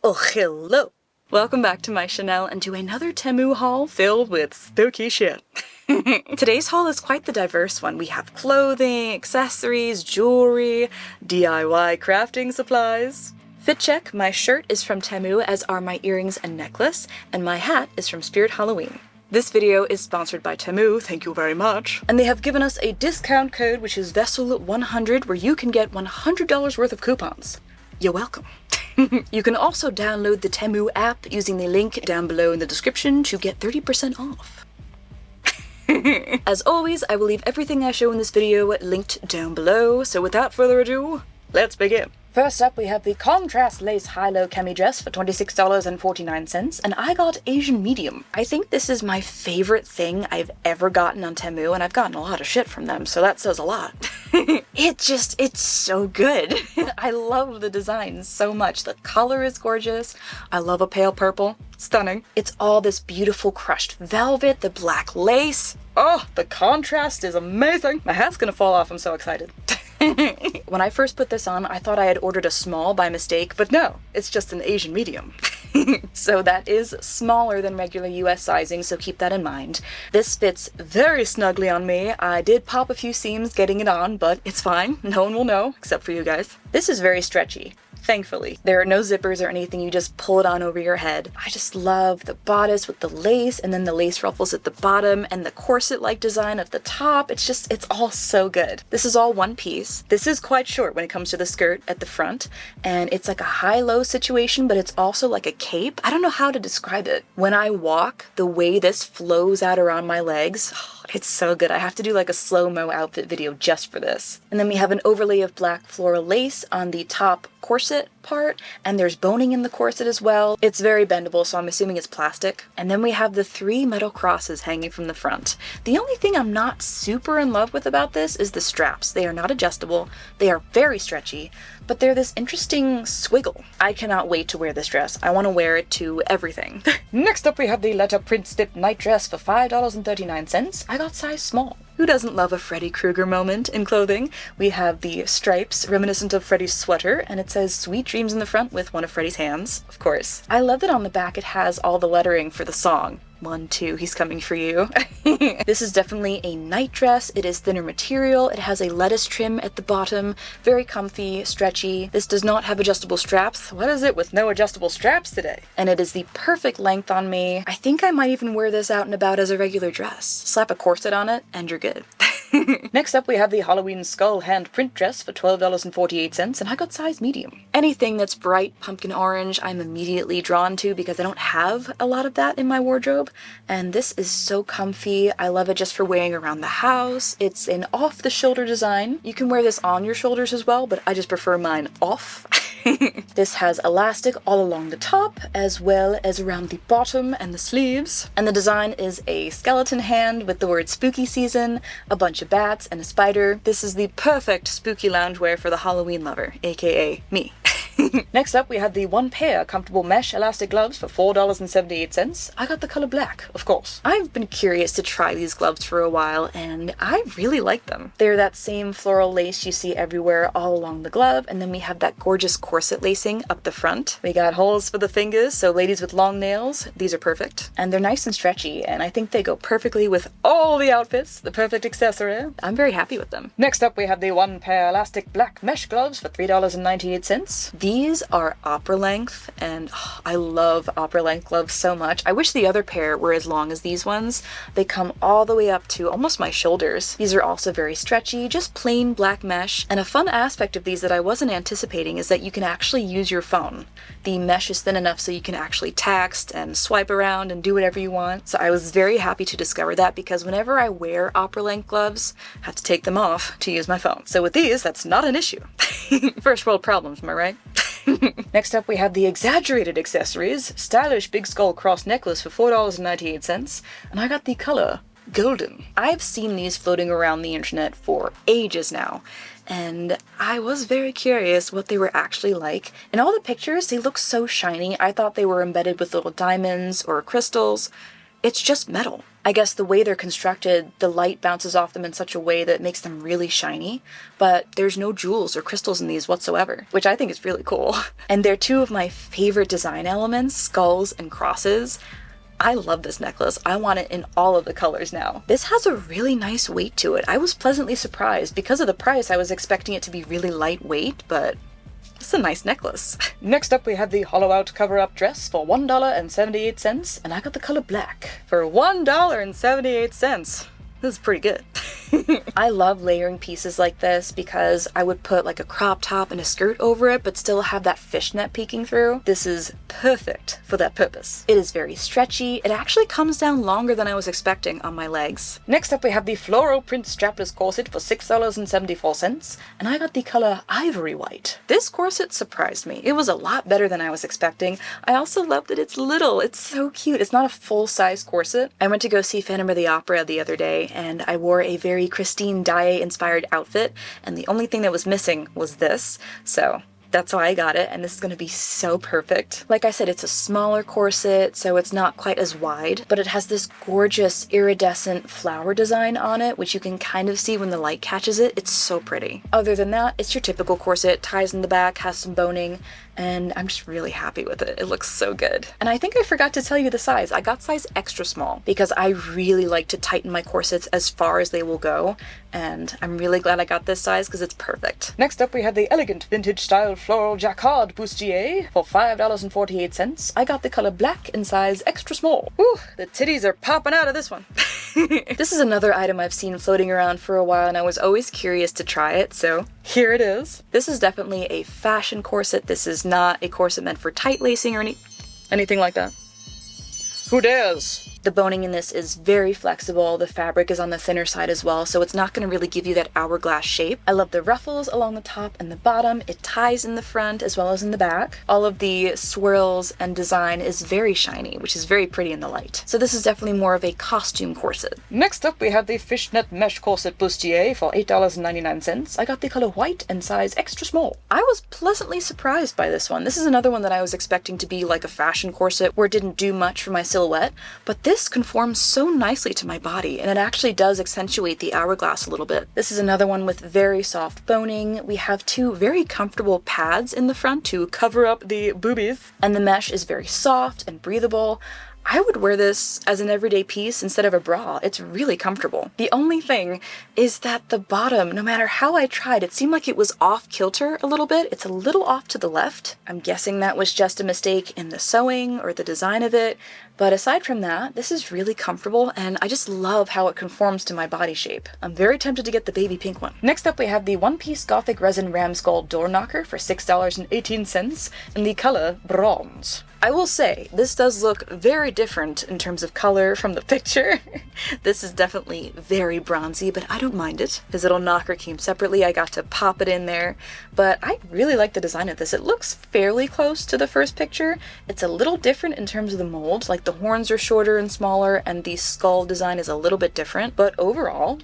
Oh, hello! Welcome back to my Chanel and to another Temu haul filled with spooky shit. Today's haul is quite the diverse one. We have clothing, accessories, jewelry, DIY crafting supplies. Fit check, my shirt is from Temu, as are my earrings and necklace, and my hat is from Spirit Halloween. This video is sponsored by Temu, thank you very much. And they have given us a discount code which is VESSEL100 where you can get $100 worth of coupons. You're welcome. You can also download the Temu app using the link down below in the description to get 30% off. As always, I will leave everything I show in this video linked down below, so without further ado, let's begin. First up, we have the contrast lace high-low cami dress for $26.49, and I got Asian medium. I think this is my favorite thing I've ever gotten on Temu, and I've gotten a lot of shit from them, so that says a lot. It's so good. I love the design so much. The color is gorgeous. I love a pale purple. Stunning. It's all this beautiful crushed velvet, the black lace. Oh, the contrast is amazing. My hat's gonna fall off, I'm so excited. When I first put this on, I thought I had ordered a small by mistake, but no, it's just an Asian medium. So that is smaller than regular US sizing, so keep that in mind. This fits very snugly on me. I did pop a few seams getting it on, but it's fine. No one will know, except for you guys. This is very stretchy. Thankfully. There are no zippers or anything, you just pull it on over your head. I just love the bodice with the lace and then the lace ruffles at the bottom and the corset-like design at the top. It's all so good. This is all one piece. This is quite short when it comes to the skirt at the front, and it's like a high-low situation, but it's also like a cape. I don't know how to describe it. When I walk, the way this flows out around my legs, it's so good. I have to do like a slow-mo outfit video just for this. And then we have an overlay of black floral lace on the top corset part, and there's boning in the corset as well. It's very bendable, so I'm assuming it's plastic. And then we have the 3 metal crosses hanging from the front. The only thing I'm not super in love with about this is the straps. They are not adjustable, they are very stretchy, but they're this interesting swiggle. I cannot wait to wear this dress. I want to wear it to everything. Next up we have the letter print stip night dress for $5.39. I got size small. Who doesn't love a Freddy Krueger moment in clothing? We have the stripes reminiscent of Freddy's sweater, and it says Sweet Dreams in the front with one of Freddy's hands, of course. I love that on the back it has all the lettering for the song. 1, 2, he's coming for you. This is definitely a night dress. It is thinner material. It has a lettuce trim at the bottom. Very comfy, stretchy. This does not have adjustable straps. What is it with no adjustable straps today? And it is the perfect length on me. I think I might even wear this out and about as a regular dress. Slap a corset on it and you're good. Next up we have the Halloween skull hand print dress for $12.48, and I got size medium. Anything that's bright pumpkin orange I'm immediately drawn to because I don't have a lot of that in my wardrobe, and this is so comfy. I love it just for wearing around the house. It's an off-the-shoulder design. You can wear this on your shoulders as well, but I just prefer mine off. This has elastic all along the top as well as around the bottom and the sleeves, and the design is a skeleton hand with the word spooky season, a bunch of bats, and a spider. This is the perfect spooky loungewear for the Halloween lover, aka me. Next up we have the 1 pair comfortable mesh elastic gloves for $4.78. I got the color black, of course. I've been curious to try these gloves for a while, and I really like them. They're that same floral lace you see everywhere all along the glove, and then we have that gorgeous corset lacing up the front. We got holes for the fingers, so ladies with long nails, these are perfect. And they're nice and stretchy, and I think they go perfectly with all the outfits, the perfect accessory. I'm very happy with them. Next up we have the 1 pair elastic black mesh gloves for $3.98. These are opera length, and I love opera length gloves so much. I wish the other pair were as long as these ones. They come all the way up to almost my shoulders. These are also very stretchy, just plain black mesh, and a fun aspect of these that I wasn't anticipating is that you can actually use your phone. The mesh is thin enough so you can actually text and swipe around and do whatever you want. So I was very happy to discover that because whenever I wear opera length gloves, I have to take them off to use my phone. So with these, that's not an issue. First world problems, am I right? Next up we have the exaggerated accessories, stylish big skull cross necklace for $4.98, and I got the color golden. I've seen these floating around the internet for ages now, and I was very curious what they were actually like. In all the pictures, they look so shiny. I thought they were embedded with little diamonds or crystals. It's just metal. I guess the way they're constructed, the light bounces off them in such a way that makes them really shiny, but there's no jewels or crystals in these whatsoever, which I think is really cool. And they're two of my favorite design elements, skulls and crosses. I love this necklace. I want it in all of the colors now. This has a really nice weight to it. I was pleasantly surprised. Because of the price, I was expecting it to be really lightweight, but it's a nice necklace. Next up, we have the hollow out cover-up dress for $1.78, and I got the color black for $1.78. This is pretty good. I love layering pieces like this because I would put like a crop top and a skirt over it but still have that fishnet peeking through. This is perfect for that purpose. It is very stretchy. It actually comes down longer than I was expecting on my legs. Next up we have the floral print strapless corset for $6.74, and I got the color ivory white. This corset surprised me. It was a lot better than I was expecting. I also love that it's little. It's so cute. It's not a full-size corset. I went to go see Phantom of the Opera the other day and I wore a very Christine Daae inspired outfit, and the only thing that was missing was this, so that's why I got it, and this is going to be so perfect. Like I said, it's a smaller corset, so it's not quite as wide, but it has this gorgeous iridescent flower design on it, which you can kind of see when the light catches it. It's so pretty. Other than that, it's your typical corset, ties in the back, has some boning, and I'm just really happy with it. It looks so good. And I think I forgot to tell you the size. I got size extra small because I really like to tighten my corsets as far as they will go, and I'm really glad I got this size because it's perfect. Next up we have the elegant vintage style floral jacquard bustier for $5.48. I got the color black in size extra small. Whew, the titties are popping out of this one. This is another item I've seen floating around for a while and I was always curious to try it, so here it is. This is definitely a fashion corset. This is not a corset meant for tight lacing or anything like that. Who dares? The boning in this is very flexible. The fabric is on the thinner side as well, so it's not going to really give you that hourglass shape. I love the ruffles along the top and the bottom. It ties in the front as well as in the back. All of the swirls and design is very shiny, which is very pretty in the light. So this is definitely more of a costume corset. Next up, we have the fishnet mesh corset bustier for $8.99. I got the color white and size extra small. I was pleasantly surprised by this one. This is another one that I was expecting to be like a fashion corset where it didn't do much for my silhouette, but this conforms so nicely to my body, and it actually does accentuate the hourglass a little bit. This is another one with very soft boning. We have two very comfortable pads in the front to cover up the boobies, and the mesh is very soft and breathable. I would wear this as an everyday piece instead of a bra. It's really comfortable. The only thing is that the bottom, no matter how I tried, it seemed like it was off kilter a little bit. It's a little off to the left. I'm guessing that was just a mistake in the sewing or the design of it. But aside from that, this is really comfortable and I just love how it conforms to my body shape. I'm very tempted to get the baby pink one. Next up we have the one-piece Gothic resin ram skull door knocker for $6.18 in the color bronze. I will say, this does look very different in terms of color from the picture. This is definitely very bronzy, but I don't mind it. His little knocker came separately, I got to pop it in there, but I really like the design of this. It looks fairly close to the first picture. It's a little different in terms of the mold, like the horns are shorter and smaller, and the skull design is a little bit different, but overall,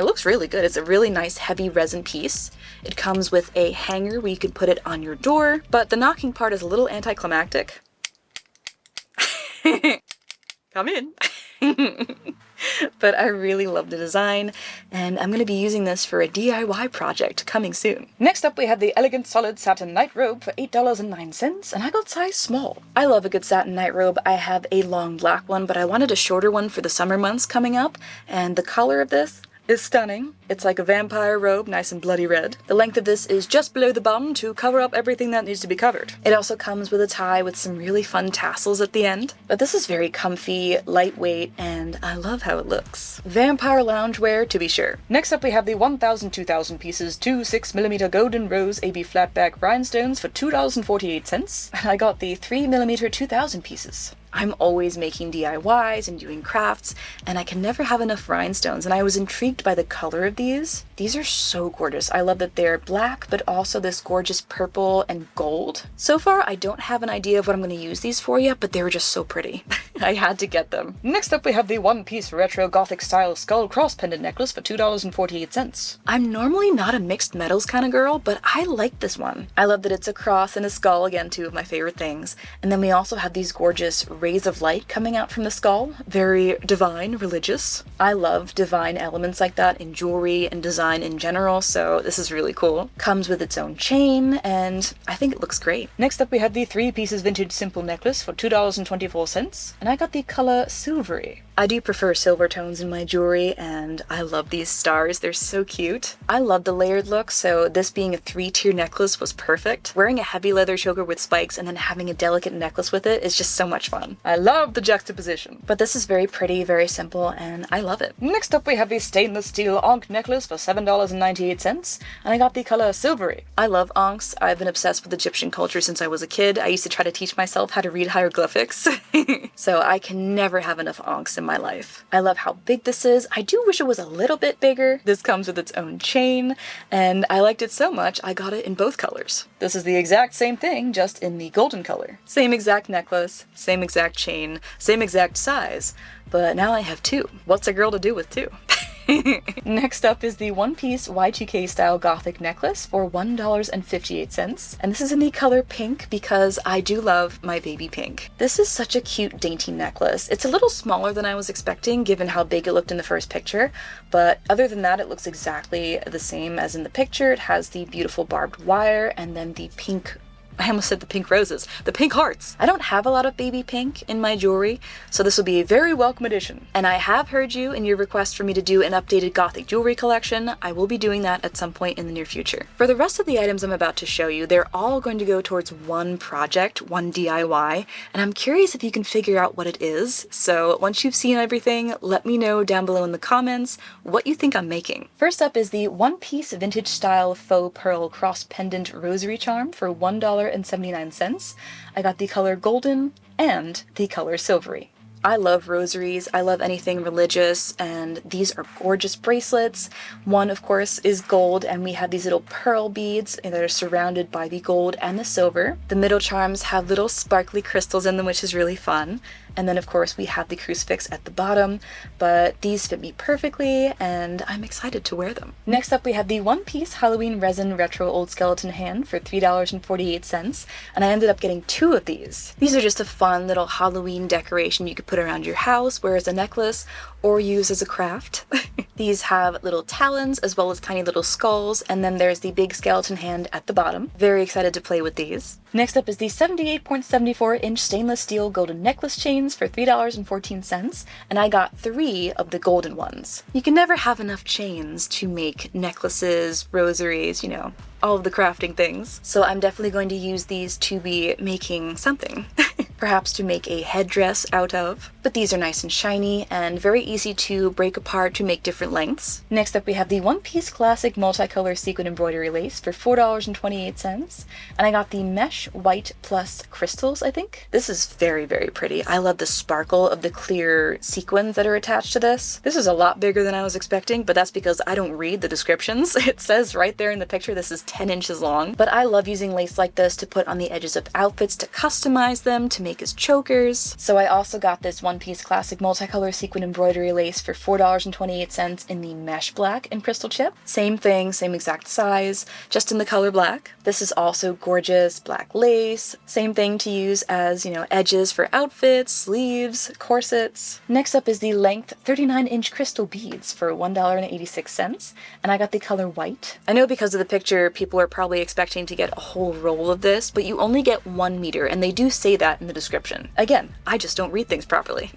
it looks really good. It's a really nice heavy resin piece. It comes with a hanger where you can put it on your door, but the knocking part is a little anticlimactic. Come in. But I really love the design, and I'm going to be using this for a DIY project coming soon. Next up we have the elegant solid satin night robe for $8.09, and I got size small. I love a good satin night robe. I have a long black one, but I wanted a shorter one for the summer months coming up, and the color of this is stunning. It's like a vampire robe, nice and bloody red. The length of this is just below the bum to cover up everything that needs to be covered. It also comes with a tie with some really fun tassels at the end. But this is very comfy, lightweight, and I love how it looks. Vampire loungewear to be sure. Next up we have the 1,000-2,000 pieces 2 6mm golden rose AB flatback rhinestones for $2.48, and I got the 3mm 2,000 pieces. I'm always making DIYs and doing crafts, and I can never have enough rhinestones, and I was intrigued by the color of these. These are so gorgeous. I love that they're black, but also this gorgeous purple and gold. So far, I don't have an idea of what I'm going to use these for yet, but they were just so pretty. I had to get them. Next up, we have the one-piece retro gothic style skull cross pendant necklace for $2.48. I'm normally not a mixed metals kind of girl, but I like this one. I love that it's a cross and a skull, again, two of my favorite things. And then we also have these gorgeous rays of light coming out from the skull. Very divine, religious. I love divine elements like that in jewelry and design in general, so this is really cool. Comes with its own chain, and I think it looks great. Next up, we have the 3 pieces vintage simple necklace for $2.24, and I got the color silvery. I do prefer silver tones in my jewelry, and I love these stars. They're so cute. I love the layered look, so this being a 3-tier necklace was perfect. Wearing a heavy leather choker with spikes and then having a delicate necklace with it is just so much fun. I love the juxtaposition. But this is very pretty, very simple, and I love it. Next up, we have the stainless steel Ankh necklace for $7.98, and I got the color silvery. I love Ankhs. I've been obsessed with Egyptian culture since I was a kid. I used to try to teach myself how to read hieroglyphics. So I can never have enough Ankhs in my life. I love how big this is. I do wish it was a little bit bigger. This comes with its own chain, and I liked it so much I got it in both colors. This is the exact same thing, just in the golden color. Same exact necklace, same exact chain, same exact size, but now I have 2. What's a girl to do with 2? Next up is the one-piece Y2K style gothic necklace for $1.58, and this is in the color pink because I do love my baby pink. This is such a cute, dainty necklace. It's a little smaller than I was expecting given how big it looked in the first picture, but other than that, it looks exactly the same as in the picture. It has the beautiful barbed wire and then the pink, I almost said the pink roses, the pink hearts. I don't have a lot of baby pink in my jewelry, so this will be a very welcome addition. And I have heard you in your request for me to do an updated gothic jewelry collection. I will be doing that at some point in the near future. For the rest of the items I'm about to show you, they're all going to go towards one project, one DIY, and I'm curious if you can figure out what it is. So once you've seen everything, let me know down below in the comments what you think I'm making. First up is the one-piece vintage style faux pearl cross pendant rosary charm for $1.79. I got the color golden and the color silvery. I love rosaries, I love anything religious, and these are gorgeous bracelets. One, of course, is gold, and we have these little pearl beads that are surrounded by the gold and the silver. The middle charms have little sparkly crystals in them, which is really fun. And then, of course, we have the crucifix at the bottom, but these fit me perfectly, and I'm excited to wear them. Next up, we have the one-piece Halloween resin retro old skeleton hand for $3.48, and I ended up getting 2 of these. These are just a fun little Halloween decoration you could put around your house, wear as a necklace, or use as a craft. These have little talons as well as tiny little skulls, and then there's the big skeleton hand at the bottom. Very excited to play with these. Next up is the 78.74-inch stainless steel golden necklace chains for $3.14, and I got 3 of the golden ones. You can never have enough chains to make necklaces, rosaries, you know, all of the crafting things. So I'm definitely going to use these to be making something. Perhaps to make a headdress out of. But these are nice and shiny and very easy to break apart to make different lengths. Next up we have the one-piece classic multicolor sequin embroidery lace for $4.28, and I got the mesh white plus crystals, I think. This is very, very pretty. I love the sparkle of the clear sequins that are attached to this. This is a lot bigger than I was expecting, but that's because I don't read the descriptions. It says right there in the picture this is 10 inches long, but I love using lace like this to put on the edges of outfits to customize them, to make as chokers. So I also got this one-piece classic multicolor sequin embroidery lace for $4.28 in the mesh black and crystal chip. Same thing, same exact size, just in the color black. This is also gorgeous black lace. Same thing to use as, you know, edges for outfits, sleeves, corsets. Next up is the length 39-inch crystal beads for $1.86, and I got the color white. I know because of the picture, people are probably expecting to get a whole roll of this, but you only get 1 meter, and they do say that in the description. Again, I just don't read things properly.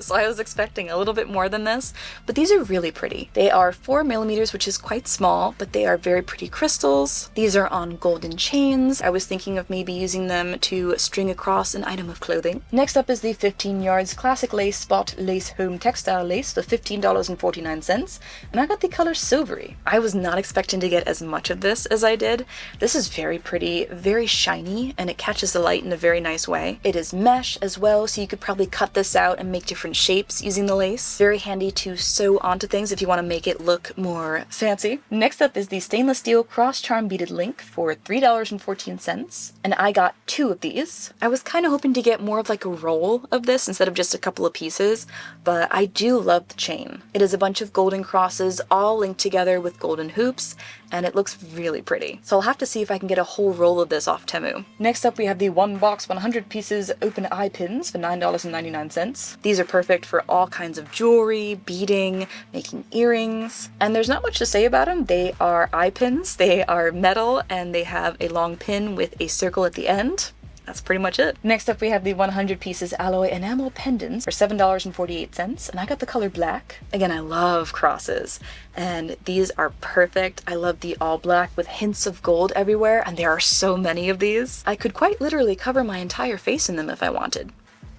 So I was expecting a little bit more than this, but these are really pretty. They are 4 millimeters, which is quite small, but they are very pretty crystals. These are on golden chains. I was thinking of maybe using them to string across an item of clothing. Next up is the 15 yards classic lace spot lace home textile lace for $15.49, and I got the color silvery. I was not expecting to get as much of this as I did. This is very pretty, very shiny, and it catches the light in a very nice way. It is is mesh as well, so you could probably cut this out and make different shapes using the lace. Very handy to sew onto things if you want to make it look more fancy. Next up is the stainless steel cross charm beaded link for $3.14, and I got 2 of these. I was kind of hoping to get more of like a roll of this instead of just a couple of pieces, but I do love the chain. It is a bunch of golden crosses all linked together with golden hoops, and it looks really pretty. So I'll have to see if I can get a whole roll of this off Temu. Next up we have the 1 box 100 pieces open eye pins for $9.99. These are perfect for all kinds of jewelry, beading, making earrings, and there's not much to say about them. They are eye pins, they are metal, and they have a long pin with a circle at the end. That's pretty much it. Next up we have the 100 pieces alloy enamel pendants for $7.48, and I got the color black. Again, I love crosses, and these are perfect. I love the all black with hints of gold everywhere, and there are so many of these. I could quite literally cover my entire face in them if I wanted.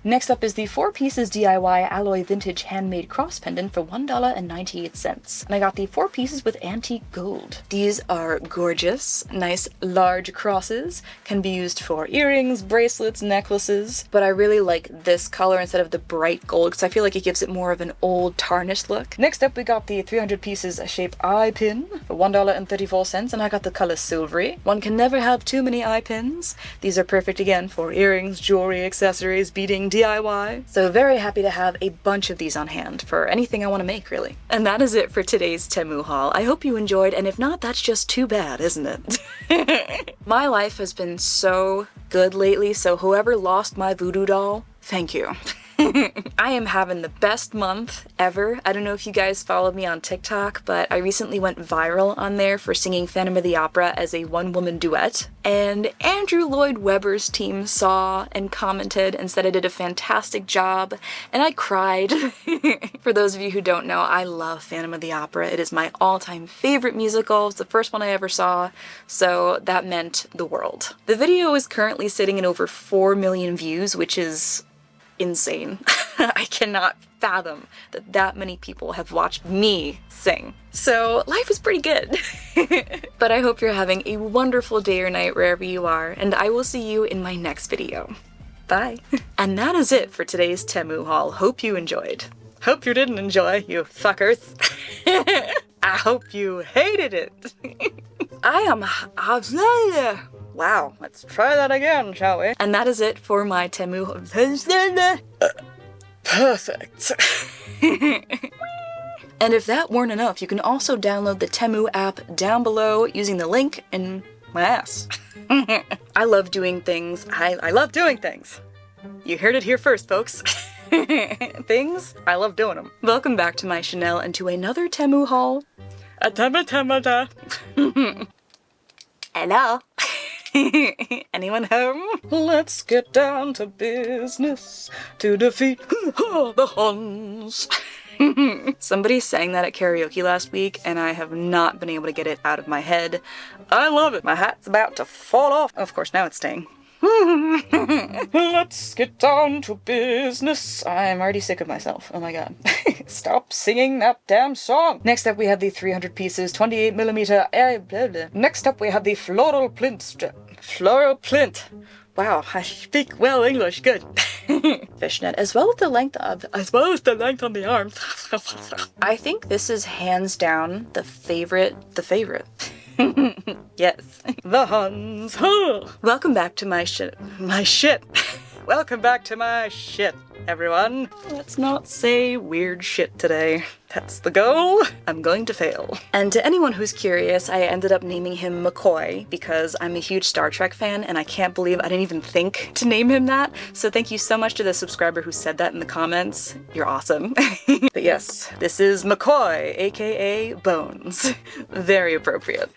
Next up is the 4 pieces DIY alloy vintage handmade cross pendant for $1.98. And I got the 4 pieces with antique gold. These are gorgeous, nice large crosses, can be used for earrings, bracelets, necklaces, but I really like this color instead of the bright gold because I feel like it gives it more of an old tarnished look. Next up we got the 300 pieces shape eye pin for $1.34, and I got the color silvery. One can never have too many eye pins. These are perfect again for earrings, jewelry, accessories, beading, DIY. So very happy to have a bunch of these on hand for anything I want to make, really. And that is it for today's Temu haul. I hope you enjoyed, and if not, that's just too bad, isn't it? My life has been so good lately, so whoever lost my voodoo doll, thank you. I am having the best month ever. I don't know if you guys follow me on TikTok, but I recently went viral on there for singing Phantom of the Opera as a one-woman duet. And Andrew Lloyd Webber's team saw and commented and said I did a fantastic job, and I cried. For those of you who don't know, I love Phantom of the Opera. It is my all-time favorite musical. It's the first one I ever saw, so that meant the world. The video is currently sitting at over 4 million views, which is insane. I cannot fathom that that many people have watched me sing. So life is pretty good. But I hope you're having a wonderful day or night wherever you are, and I will see you in my next video. Bye. And that is it for today's Temu haul. Hope you enjoyed. Hope you didn't enjoy, you fuckers. I hope you hated it. Wow, let's try that again, shall we? And that is it for my Temu. Perfect. And if that weren't enough, you can also download the Temu app down below using the link in my ass. I love doing things. I love doing things. You heard it here first, folks. Things, I love doing them. Welcome back to my Chanel and to another Temu haul. Hello. Anyone home? Let's get down to business to defeat the Huns. Somebody sang that at karaoke last week, and I have not been able to get it out of my head. I love it. My hat's about to fall off. Of course, now it's staying. Let's get down to business. I'm already sick of myself. Oh my god. Stop singing that damn song. Next up we have the 300 pieces 28mm. Next up we have the floral plint. Floral plint. Wow, I speak well English. Good. Fishnet, as well as the length on the arms. I think this is hands down the favorite. Yes. The Huns. Welcome back to my shit. Welcome back to my shit, everyone. Let's not say weird shit today. That's the goal. I'm going to fail. And to anyone who's curious, I ended up naming him McCoy because I'm a huge Star Trek fan and I can't believe I didn't even think to name him that. So thank you so much to the subscriber who said that in the comments. You're awesome. But yes, this is McCoy, aka Bones. Very appropriate.